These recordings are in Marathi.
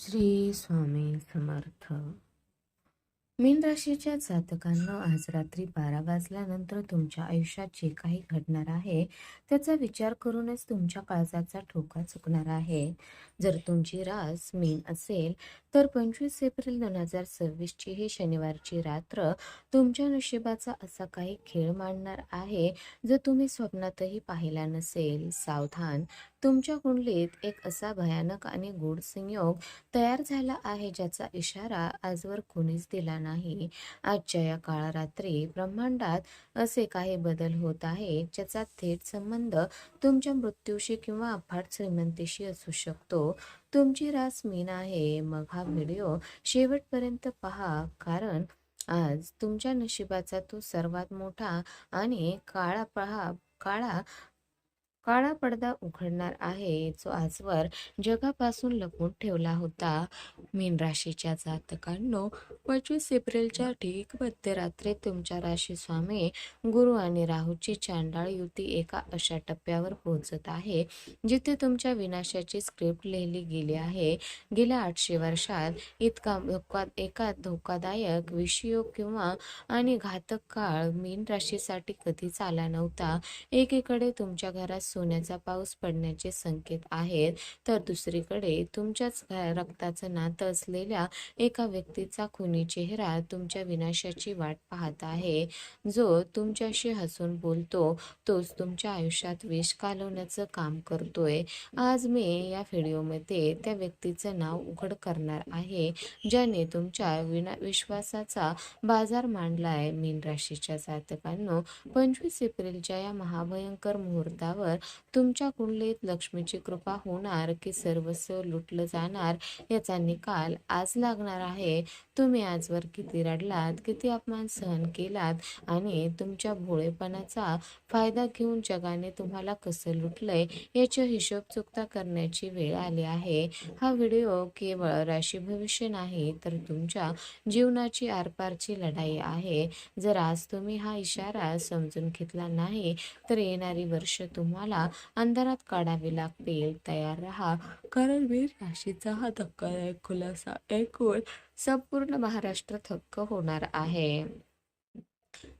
श्री स्वामी समर्थ. मीन राशीच्या जातकांना आज रात्री 12 वाजल्यानंतर तुमच्या आयुष्यात जे काही घडणार आहे त्याचा विचार करूनच तुमच्या काळजाचा ठोका चुकणार आहे. जर तुमची रास मीन असेल तर 25 एप्रिल 2026 ची ही शनिवारची रात्र तुमच्या नशिबाचा असा काही खेळ मांडणार आहे जो तुम्ही स्वप्नातही पाहिला नसेल. सावधान, तुमच्या कुंडलीत एक असा भयानक आणि गूढ संयोग तयार झाला आहे ज्याचा इशारा आजवर कोणीच दिला नाही. आजच्या या काळरात्री ब्रह्मांडात असे काही बदल होत आहेत ज्याचा थेट संबंध तुमच्या मृत्यूशी किंवा अफाट श्रीमंतीशी असू शकतो. तुमची रास मीन आहे, मग हा व्हिडिओ शेवटपर्यंत पहा, कारण आज तुमच्या नशिबाचा तो सर्वात मोठा आणि काळा काळा पडदा उघडणार आहे जो आजवर जगापासून लपवून ठेवला होता. मीन राशीच्या जातकांनो, 25 एप्रिलच्या ठीक मध्यरात्री तुमच्या राशी स्वामी गुरु आणि राहूची चांडाळ युती एका अशा टप्प्यावर पोहोचत आहे जिथे तुमच्या विनाशाची स्क्रिप्ट लिहिली गेली आहे. गेल्या 800 वर्षात एका धोकादायक विषयोग किंवा आणि घातक काळ मीन राशीसाठी कधीच आला नव्हता. एकीकडे तुमच्या घरात सोन्याचा पाऊस पडण्याचे संकेत आहेत, तर दुसरीकडे तुमच्याच रक्ताचं नातं असलेल्या एका व्यक्तीचा खुनी चेहरा तुमच्या विनाशाची वाट पाहत आहे. जो तुमच्याशी हसून बोलतो तोच तुमच्या आयुष्यात विष कालवण्याचं काम करतोय. आज मी या व्हिडिओमध्ये त्या व्यक्तीचं नाव उघड करणार आहे ज्याने तुमच्या विश्वासाचा बाजार मांडलाय. मीन राशीच्या जातकांनो, 25 एप्रिलच्या या महाभयंकर मुहूर्तावर तुमच्या कुंडलीत लक्ष्मीची कृपा होणार की सर्वस्व लुटलं जाणार याचा निकाल आज लागणार आहे. तुम्ही आजवर किती रडलात, किती अपमान सहन केलात आणि तुमच्या भोळेपणाचा फायदा घेऊन जगाने तुम्हाला कसं लुटलंय याचे हिशोब चुकता करण्याची वेळ आली आहे. हा व्हिडिओ केवळ राशी भविष्य नाही तर तुमच्या जीवनाची आरपारची लढाई आहे. जर आज तुम्ही हा इशारा समजून घेतला नाही तर येणारी वर्ष तुम्हाला अंधारात काढावी लागतील. तयार राहा, कारण मीन राशीचा हा धक्कादायक खुलासा ऐकून संपूर्ण महाराष्ट्र थक्क होणार आहे.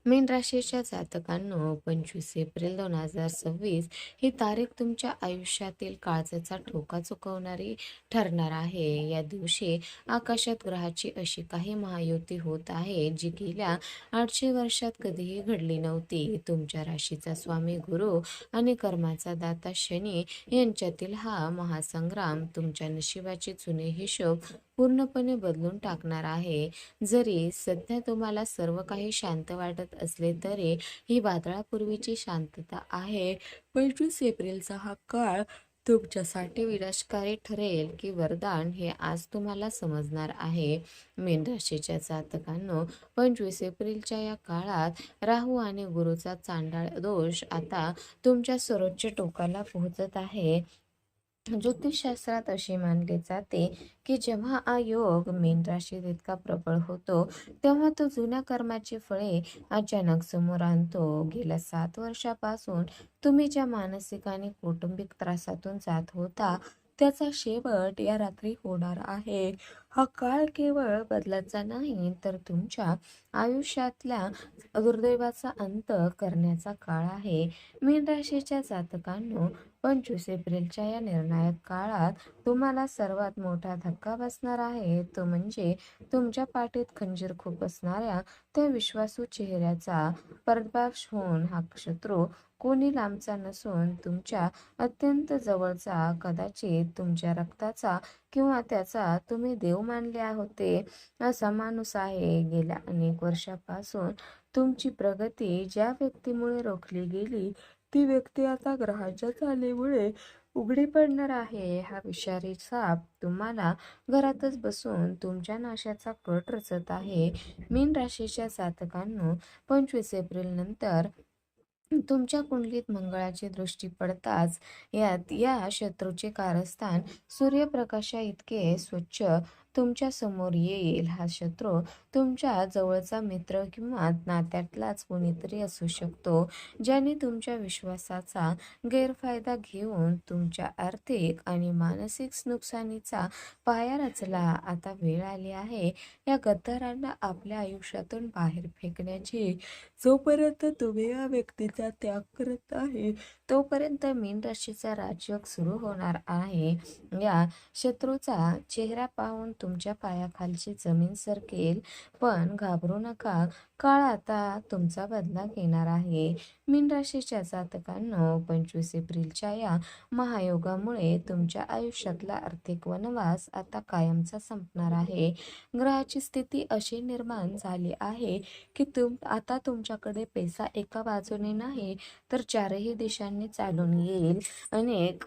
मीन राशीच्या जातकांनो, 25 एप्रिल 2026 ही तारीख तुमच्या आयुष्यातील काळजाचा ठोका चुकवणारी ठरणार आहे. या दिवशी आकाशात ग्रहाची अशी काही महायुती होत आहे जी गेल्या 800 वर्षात कधीही घडली नव्हती. तुमच्या राशीचा स्वामी गुरु आणि कर्माचा दाता शनी यांच्यातील हा महासंग्राम तुमच्या नशिबाचे जुने हिशोब पूर्णपणे बदलून टाकणार आहे. जरी सध्या तुम्हाला सर्व काही शांत वाटत असले तरी ही वादळापूर्वीची शांतता आहे. 25 एप्रिलचा हा काळ तुमच्यासाठी विनाशकारी ठरेल की वरदान हे आज तुम्हाला समजणार आहे. मीन राशीच्या जातकांनो, 25 एप्रिलच्या या काळात राहू आणि गुरुचा चांडाळ दोष आता तुमच्या सर्वोच्च टोकाला पोहोचत आहे. ज्योतिषशास्त्रात असे मानले जाते की जेव्हा हा योग मीन राशीत इतका प्रबळ होतो तेव्हा तो जुन्या कर्माची फळे अचानक समोर आणतो. गेल्या 7 वर्षापासून तुम्ही ज्या मानसिक आणि कौटुंबिक त्रासातून जात होता त्याचा शेवट या रात्री होणार आहे. हा काळ केवळ बदलाचा नाही तर तुमच्या आयुष्यातल्या दुर्दैवाचा अंत करण्याचा काळ आहे. मीन राशीच्या जातकांनो, 25 एप्रिलच्या या निर्णायक काळात तुम्हाला सर्वात मोठा धक्का बसणार आहे तो म्हणजे तुमच्या पाठीत खंजीर खुपसणाऱ्या त्या विश्वासू चेहऱ्याचा. पर्दाफाश होऊन हा शत्रू कोणी लांबचा नसून तुमच्या अत्यंत जवळचा, कदाचित तुमच्या रक्ताचा किंवा त्याचा तुम्ही देव मानले होते असा माणूस आहे. गेल्या अनेक वर्षापासून तुमची प्रगती ज्या व्यक्तीमुळे रोखली गेली ती व्यक्ती आता ग्रहाच्या चालीमुळे उघडी पडणार आहे. हा विषारी साप तुम्हाला घरातच बसून तुमच्या नाशाचा कट रचत आहे. मीन राशीच्या जातकांनो, 25 एप्रिल नंतर तुमच्या कुंडलीत मंगळाची दृष्टी पडताच या शत्रूचे कारस्थान सूर्यप्रकाशा इतके स्वच्छ तुमच्या समोर येईल. हा शत्रू तुमच्या जवळचा मित्र किंवा नात्यातलाच कोणीतरी असू शकतो, ज्याने तुमच्या विश्वासाचा गैरफायदा घेऊन तुमच्या आर्थिक आणि मानसिक नुकसानीचा पाया रचला. आता वेळ आली आहे या गद्दारांना आपल्या आयुष्यातून बाहेर फेकण्याची. जोपर्यंत तुम्ही या व्यक्तीचा त्याग करत आहे तोपर्यंत मीन राशीचा राजयोग सुरू होणार आहे. या शत्रूचा चेहरा पाहून तुमच्या पायाखालची जमीन सरकेल. पण घाबरू नका, काळ आता तुमचा बदला घेणार आहे. मीन राशीच्या जातकांनो, 25 एप्रिलच्या या महायोगामुळे तुमच्या आयुष्यातला आर्थिक वनवास आता कायमचा संपणार आहे. ग्रहाची स्थिती अशी निर्माण झाली आहे की आता तुमच्याकडे पैसा एका बाजूने नाही तर चारही दिशांनी चालून येईल. अनेक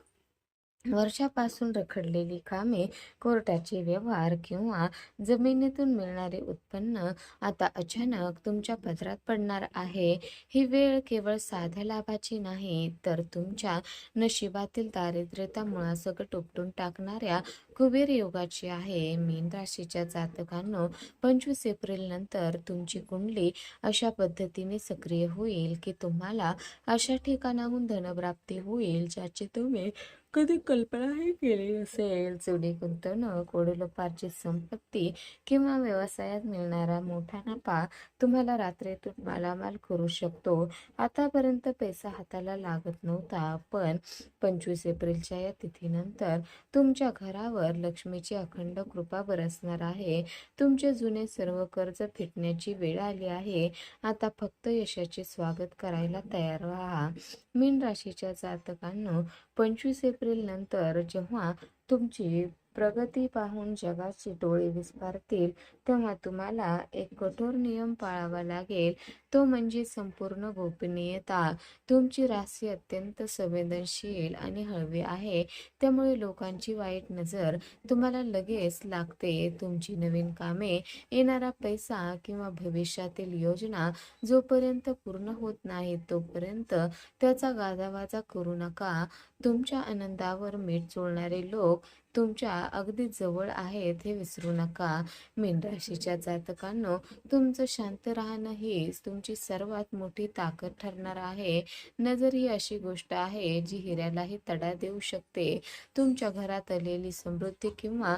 वर्षापासून रखडलेली कामे, कोर्टाचे व्यवहार किंवा जमिनीतून मिळणारे उत्पन्न आता अचानक तुमच्या पदरात पडणार आहे. ही वेळ केवळ साध्या लाभाची नाही तर तुमच्या नशिबातील दारिद्र्यता मुळासकट उपटून टाकणाऱ्या कुबेर योगाची आहे. मीन राशीच्या जातकांनो, 25 एप्रिल नंतर तुमची कुंडली अशा पद्धतीने सक्रिय होईल की तुम्हाला अशा ठिकाणाहून धनप्राप्ती होईल ज्याची तुम्ही कधी कल्पनाही केली नसेल. जुनी गुंतवणूक, वडिलोपार्जित संपत्ती किंवा व्यवसायात मिळणारा मोठा नफा तुम्हाला रात्रीतून मालामाल करू शकतो. आतापर्यंत पैसा हाताला लागत नव्हता, पण 25 एप्रिलच्या या तिथीनंतर तुमच्या घरावर लक्ष्मीची अखंड कृपा बरसणार आहे. तुमचे जुने सर्व कर्ज फिटण्याची वेळ आली आहे. आता फक्त यशाचे स्वागत करायला तयार व्हा. मीन राशीच्या जातकांनो, 25 एप्रिल नंतर जेव्हा तुमची प्रगती पाहून जगाचे डोळे विस्फारतील तेव्हा तुम्हाला एक कठोर नियम पाळावा लागेल. तो म्हणजे संपूर्ण गोपनीयता. तुमची राशी अत्यंत संवेदनशील आणि हळवी आहे, त्यामुळे लोकांची वाईट नजर तुम्हाला लगेच लागते. तुमची नवीन कामे, येणारा पैसा किंवा भविष्यातील योजना जोपर्यंत पूर्ण होत नाही तोपर्यंत त्याचा गाजावाजा करू नका. तुमच्या आनंदावर मीठ चोळणारे लोक तुमच्या अगदी जवळ आहेत हे विसरू नका. मीन राशीच्या जातकांनो, तुमचं शांत राहणं हीच तुमची सर्वात मोठी ताकद ठरणार आहे. नजर ही अशी गोष्ट आहे जी हिऱ्यालाही तडा देऊ शकते. तुमच्या घरात आलेली समृद्धी किंवा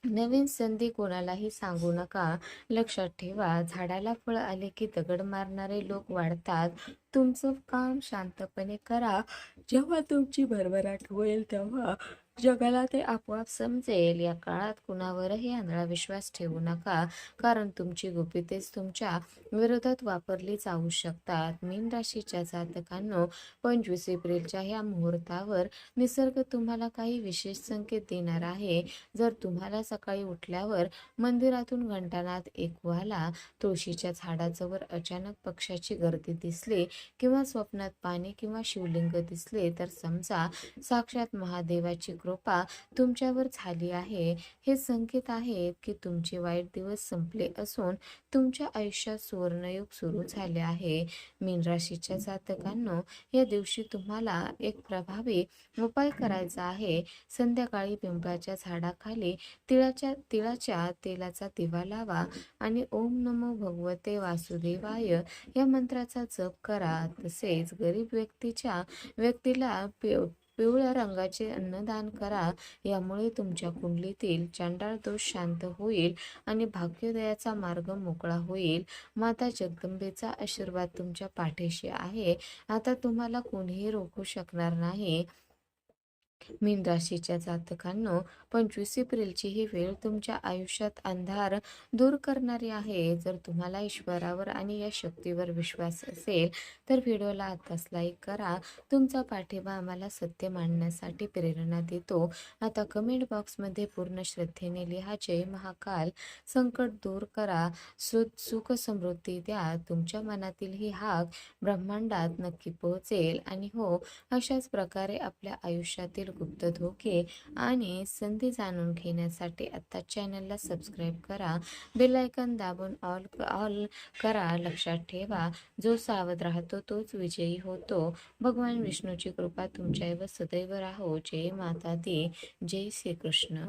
नवीन संधी कोणालाही सांगू नका. लक्षात ठेवा, झाडाला फळ आले की दगड मारणारे लोक वाढतात. तुमचं काम शांतपणे करा. जेव्हा तुमची भरभराट होईल तेव्हा जगाला ते आपोआप समजेल. या काळात कुणावरही आंधळा विश्वास ठेवू नका, कारण तुमची गुपितेच तुमच्या विरोधात वापरली जाऊ शकतात. मीन राशीच्या जातकांनो, 25 एप्रिलच्या ह्या मुहूर्तावर निसर्ग तुम्हाला काही विशेष संकेत देणार आहे. जर तुम्हाला सकाळी उठल्यावर मंदिरातून घंटानाद ऐकू आला, तुळशीच्या झाडाजवळ अचानक पक्ष्याची गर्दी दिसली किंवा स्वप्नात पाणी किंवा शिवलिंग दिसले तर समजा साक्षात महादेवाची कृपा तुमच्यावर झाली आहे. हे संकेत आहेत की तुमचे वाईट दिवस संपले असून तुमच्या आयुष्यात सुवर्णयुग सुरू झाले आहे. मीन राशीच्या जातकांनो, या दिवशी तुम्हाला एक प्रभावी उपाय करायचा आहे. संध्याकाळी पिंपळाच्या झाडाखाली तिळाच्या तेलाचा दिवा लावा आणि ओम नमो भगवते वासुदेवाय या मंत्राचा जप करा. तसेच गरीब व्यक्तीला पिवळ्या रंगाचे अन्नदान करा. यामुळे तुमच्या कुंडलीतील चंडाळ दोष शांत होईल आणि भाग्योदयाचा मार्ग मोकळा होईल. माता जगदंबेचा आशीर्वाद तुमच्या पाठीशी आहे. आता तुम्हाला कोणीही रोखू शकणार नाही. मीन राशीच्या जातकांनो, 25 एप्रिलची ही वेळ तुमच्या आयुष्यात अंधार दूर करणारी आहे. जर तुम्हाला ईश्वरावर आणि या शक्तीवर विश्वास असेल तर व्हिडिओला आताच लाईक करा. तुमचा पाठिंबा आम्हाला सत्य मांडण्यासाठी प्रेरणा देतो. आता कमेंट बॉक्समध्ये पूर्ण श्रद्धेने लिहा, जय महाकाल. संकट दूर करा, सुख समृद्धी द्या. तुमच्या मनातील ही हाक ब्रह्मांडात नक्की पोहोचेल. आणि हो, अशाच प्रकारे आपल्या आयुष्यातील गुप्त धोके आणि संधी जाणून घेण्यासाठी आता चॅनलला सबस्क्राईब करा. बेल आयकॉन दाबून ऑल करा. लक्षात ठेवा, जो सावध राहतो तोच विजयी होतो. भगवान विष्णूची कृपा तुमच्यावर सदैव राहो. जय माता दी. जय श्री कृष्ण.